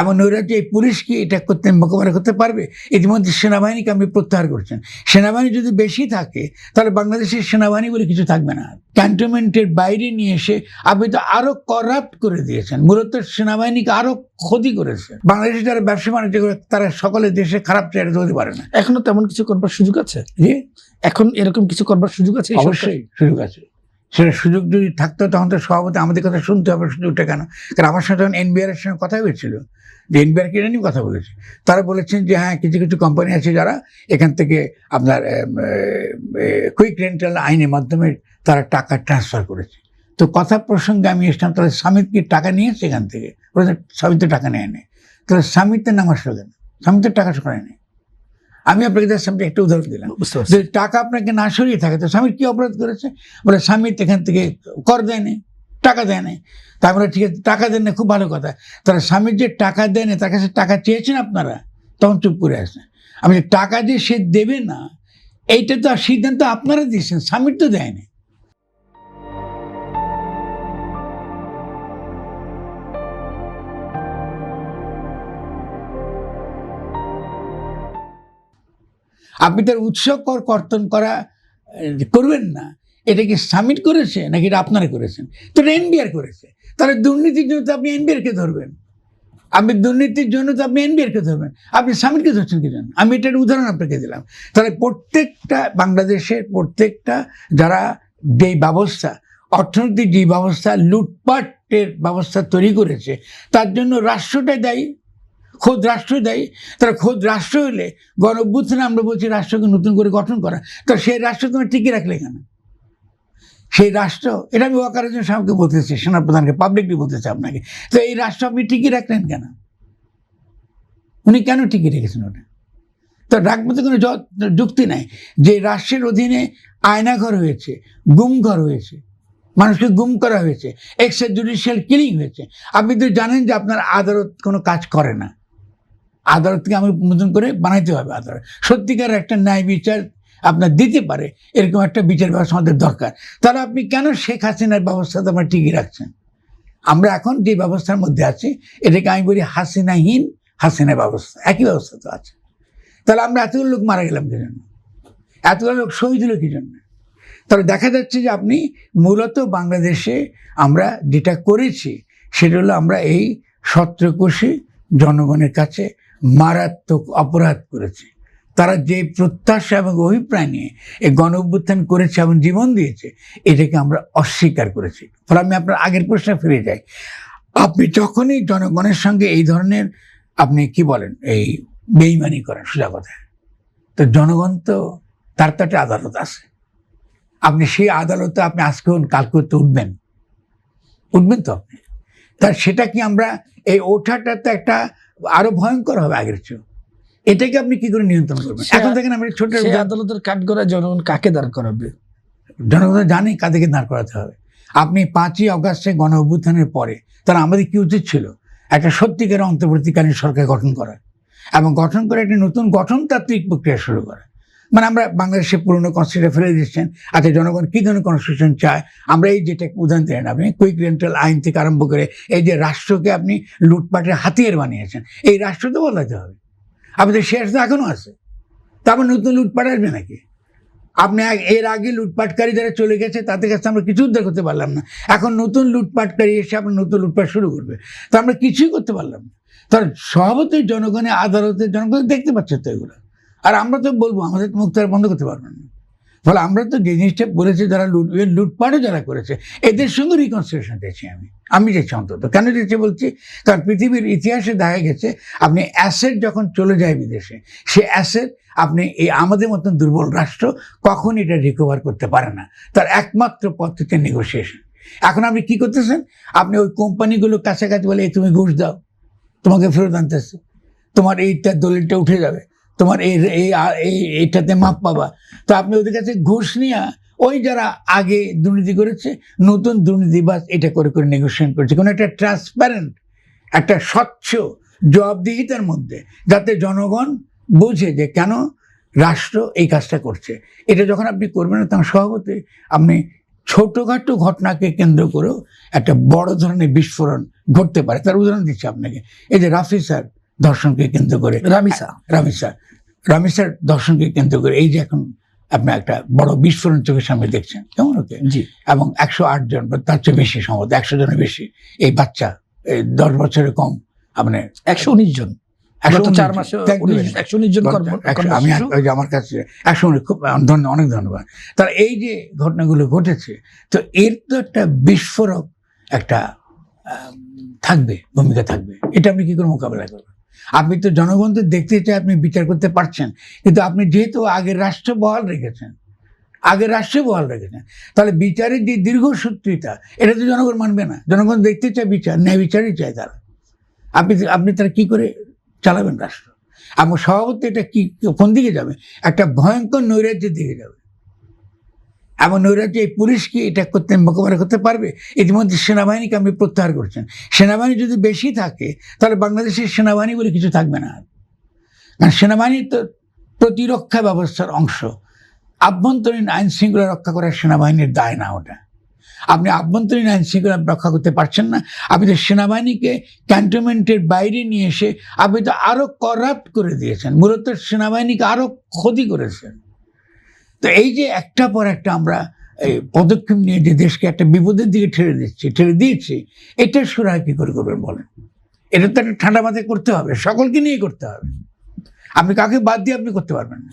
এমন নৈরাজ্য এই পুলিশ কি এটা করতে মোকাবেলা করতে পারবে? ইতিমধ্যে সেনাবাহিনীকে আপনি প্রত্যাহার করছেন। সেনাবাহিনী যদি বেশি থাকে তাহলে বাংলাদেশের সেনাবাহিনী বলে কিছু থাকবে না। ক্যান্টনমেন্টের বাইরে নিয়ে এসে আপনি তো আরো করাপ্ট করে দিয়েছেন, মূলত সেনাবাহিনীকে আরো ক্ষতি করেছে। বাংলাদেশে যারা ব্যবসা বাণিজ্য করে তারা সকলে দেশে খারাপ চাইতে হতে পারে না। এখনো তেমন কিছু করবার সুযোগ আছে? জি, এখন এরকম কিছু করবার সুযোগ আছে? অবশ্যই সুযোগ আছে। সেটা সুযোগ যদি থাকতো তখন তো সভাপতি আমাদের কথা শুনতে হবে। সুযোগটা কেন? কারণ আমার সাথে যখন এনবিআর এর সঙ্গে কথা হয়েছিল, যে এনবিআর কে নিয়ে কথা বলেছে, তারা বলেছেন যে হ্যাঁ কিছু কিছু কোম্পানি আছে যারা এখান থেকে আপনার কুইক রেন্টাল আইনের মাধ্যমে তারা টাকা ট্রান্সফার করেছে। তো কথা প্রসঙ্গে আমি এসলাম, তাহলে সামিত কি টাকা নিয়েছে এখান থেকে? সামিত তো টাকা নেয় নেই, তাহলে সামিতের নাম আসলো কেন? সামিতের টাকা সরায় নেই। আমি আপনাকে তার সামনে একটা উদাহরণ দিলাম, যে টাকা আপনাকে না সরিয়ে থাকে তো স্বামীর কি অপরাধ করেছে? বলে স্বামীর এখান থেকে কর দেয় নাই, টাকা দেয় নাই। তাই বলে ঠিক আছে টাকা দেন না, খুব ভালো কথা। তারা স্বামীর যে টাকা দেয় না, তার কাছে টাকা চেয়েছেন আপনারা, তখন চুপ করে আসেন। আমি টাকা দিয়ে সে দেবে না এইটা তো সিদ্ধান্ত আপনারা দিয়েছেন, স্বামীর তো দেয় না। আপনি তার উৎস কর কর্তন করা করবেন না। এটা কি সামিট করেছে নাকি এটা আপনারা করেছেন? তো এটা এনবিআর করেছে। তাহলে দুর্নীতির জন্য তো আপনি এনবিআরকে ধরবেন, আপনি দুর্নীতির জন্য তো আপনি এনবিআরকে ধরবেন, আপনি সামিটকে ধরছেন কি জন্য? আমি এটার উদাহরণ আপনাকে দিলাম। তাহলে প্রত্যেকটা বাংলাদেশের প্রত্যেকটা যারা যেই ব্যবস্থা, অর্থনৈতিক যে ব্যবস্থা, লুটপাটের ব্যবস্থা তৈরি করেছে, তার জন্য রাষ্ট্রটাই দায়ী, খোদ রাষ্ট্র দেয়। তারা খোদ রাষ্ট্র হলে গণ-অভ্যুত্থানে আমরা বলছি রাষ্ট্রকে নতুন করে গঠন করা, তো সেই রাষ্ট্র তোমার টিকিয়ে রাখলে কেন? সেই রাষ্ট্র, এটা আমি ওয়াকারের জন্য সাহেবকে বলতেছি, সেনাপ্রধানকে পাবলিকলি বলতেছি আপনাকে, তো এই রাষ্ট্র আপনি টিকিয়ে রাখলেন কেন? উনি কেন টিকিয়ে রেখেছেন ওটা? তো রাখবো তো কোনো যুক্তি নাই। যে রাষ্ট্রের অধীনে আয়নাঘর হয়েছে, গুমঘর হয়েছে, মানুষকে গুম করা হয়েছে, এক্সট্রা জুডিশিয়াল কিলিং হয়েছে। আপনি তো জানেন যে আপনার আদালত কোনো কাজ করে না। আদালতকে আমি নতুন করে বানাইতে হবে। আদালত সত্যিকার একটা ন্যায় বিচার আপনার দিতে পারে, এরকম একটা বিচার ব্যবস্থা আমাদের দরকার। তাহলে আপনি কেন শেখ হাসিনার ব্যবস্থাতে আপনার টিকিয়ে রাখছেন? আমরা এখন যে ব্যবস্থার মধ্যে আছি এটাকে আমি বলি হাসিনাহীন হাসিনা ব্যবস্থা, একই ব্যবস্থা তো আছে। তাহলে আমরা এতগুলো লোক মারা গেলাম কি জন্য? এতগুলো লোক শহীদ হলো কি জন্য? তাহলে দেখা যাচ্ছে যে আপনি মূলত বাংলাদেশে আমরা যেটা করেছি সেটা হলো আমরা এই সতেরোকোষী জনগণের কাছে মারাত্মক অপরাধ করেছি। তারা যে প্রত্যাশা এবং অভিপ্রায় নিয়ে এই গণ-অভ্যুত্থান করেছে এবং জীবন দিয়েছে, এটাকে আমরা অস্বীকার করেছি। ফলে আমি আপনার আগের প্রশ্নে ফিরে যাই। আপনি যখনই জনগণের সঙ্গে এই ধরনের আপনি কি বলেন এই বেইমানি করেন, সোজা কথা, তো জনগণ তো তার তো একটা আদালত আছে। আপনি সেই আদালতে আপনি আজকে কালকে তো উঠবেন তো আপনি। তার সেটা কি আমরা এই ওঠাটা তো একটা আরো ভয়ঙ্কর হবে আগের চেয়ে। এটাকে আপনি কি করে নিয়ন্ত্রণ করবেন? এখন দেখেন আমরা ছোট আদালতের কাঠগড়ায় জনগণ কাকে দাঁড় করাবে? জনগণ জানে কাদেরকে দাঁড় করাতে হবে। আপনি 5ই অগাস্টে গণ-অভ্যুত্থানের পরে তারা আমাদের কি উচিত ছিল? একটা সত্যিকারের অন্তর্বর্তীকালীন সরকার গঠন করা এবং গঠন করে একটা নতুন গঠনতাত্ত্বিক প্রক্রিয়া শুরু করা। মানে আমরা বাংলাদেশের পুরনো কনস্টিটিউশন ফেলে দিচ্ছেন। আচ্ছা জনগণ কী ধরনের কনস্টিটিউশন চায়? আমরা এই যেটা উদাহরণ দেন আপনি কুইক রেন্টাল আইন থেকে আরম্ভ করে এই যে রাষ্ট্রকে আপনি লুটপাটের হাতিয়ার বানিয়েছেন, এই রাষ্ট্র তো বদলাতে হবে। আপনাদের শেষ তো এখনও আছে, তারপর নতুন লুটপাট আসবে নাকি? আপনি এর আগে লুটপাটকারী যারা চলে গেছে তাদের কাছে আমরা কিছু উদ্ধার করতে পারলাম না, এখন নতুন লুটপাটকারী এসে আপনার নতুন লুটপাট শুরু করবে, তো আমরা কিছুই করতে পারলাম না। তার স্বভাবতই জনগণের আদালতের জনগণ দেখতে পাচ্ছে তো এগুলো, আর আমরা তো বলবো আমাদের মুখ তারা বন্ধ করতে পারবেন না। ফলে আমরা তো যে জিনিসটা বলেছি যারা লুটপাটও যারা করেছে এদের সঙ্গে রিকনসিলিয়েশন চাইছি আমি চাইছি অন্তত। কেন চাইছি বলছি, কারণ পৃথিবীর ইতিহাসে দেখা গেছে আপনি অ্যাসেট যখন চলে যায় বিদেশে, সে অ্যাসেট আপনি এই আমাদের মতন দুর্বল রাষ্ট্র কখন এটা রিকভার করতে পারে না। তার একমাত্র পদ্ধতি নেগোসিয়েশন। এখন আপনি কি করতেছেন? আপনি ওই কোম্পানিগুলো কাছাকাছি বলে তুমি ঘুষ দাও, তোমাকে ফেরত আনতেছে, তোমার এইটা দলিলটা উঠে যাবে, তোমার এইটাতে মাপ পাবা। তো আপনি ওদের কাছে ঘুষ নিয়ে ওই যারা আগে দুর্নীতি করেছে নতুন দুর্নীতিবাজ এটা করে করে নেগোসিয়েশন করেছে, কোনো একটা ট্রান্সপারেন্ট একটা স্বচ্ছ জবাবদিহিতার মধ্যে, যাতে জনগণ বুঝে যে কেন রাষ্ট্র এই কাজটা করছে। এটা যখন আপনি করবেন না তখন স্বভাবতই আপনি ছোটখাটো ঘটনাকে কেন্দ্র করেও একটা বড় ধরনের বিস্ফোরণ ঘটতে পারে। তার উদাহরণ দিচ্ছি আপনাকে, এই যে রাফি স্যার ধর্ষণকে কেন্দ্র করে, রামি স্যার ধর্ষণকে কেন্দ্র করে এই যে এখন আপনি একটা বড় বিস্ফোরণ চোখের সামনে দেখছেন, কেমন ওকে, জি, এবং 108 জন বা তার চেয়ে বেশি, সম্ভবত 100 জনের বেশি এই বাচ্চা, 10 বছরের কম, মানে 119 জন, 4 মাসে 119 জন আমি ওই যে আমার কাছে 100, খুব অনেক ধন্যবাদ। তার এই যে ঘটনাগুলো ঘটেছে, তো এর তো একটা বিস্ফোরক একটা থাকবে, ভূমিকা থাকবে। এটা আপনি কি করে মোকাবেলা করবেন? আপনি তো জনগণ তো দেখতে চাই, আপনি বিচার করতে পারছেন, কিন্তু আপনি যেহেতু আগের রাষ্ট্র বহাল রেখেছেন, তাহলে বিচারের যে দীর্ঘসূত্রিতা, এটা তো জনগণ মানবে না। জনগণ দেখতে চায় বিচার, ন্যায় বিচারই চায় তারা। আপনি তারা কি করে চালাবেন রাষ্ট্র? এবং স্বভাবত এটা কি কোন দিকে যাবে? একটা ভয়ঙ্কর নৈরাজ্যের দিকে যাবে। এমন নৈরাজ্য এই পুলিশ কি এটা মোকাবেলা করতে পারবে? ইতিমধ্যে সেনাবাহিনীকে আপনি প্রত্যাহার করছেন। সেনাবাহিনী যদি বেশি থাকে, তাহলে বাংলাদেশের সেনাবাহিনী বলে কিছু থাকবে না। কারণ সেনাবাহিনী তো প্রতিরক্ষা ব্যবস্থার অংশ। আভ্যন্তরীণ আইন শৃঙ্খলা রক্ষা করার সেনাবাহিনীর দায় না ওটা। আপনি আভ্যন্তরীণ আইন শৃঙ্খলা রক্ষা করতে পারছেন না, আপনি তো সেনাবাহিনীকে ক্যান্টনমেন্টের বাইরে নিয়ে এসে আপনি তো আরো করাপ্ট করে দিয়েছেন, মূলত সেনাবাহিনীকে আরো ক্ষতি করেছেন। তো এই যে একটা পর একটা আমরা এই পদক্ষেপ নিয়ে যে দেশকে একটা বিপদের দিকে ঠেলে দিয়েছি, এটা সুরাহা কি করে করবেন বলেন? এটা তো একটা ঠান্ডা মাথায় করতে হবে, সকলকে নিয়ে করতে হবে। আপনি কাকে বাদ দিয়ে আপনি করতে পারবেন না।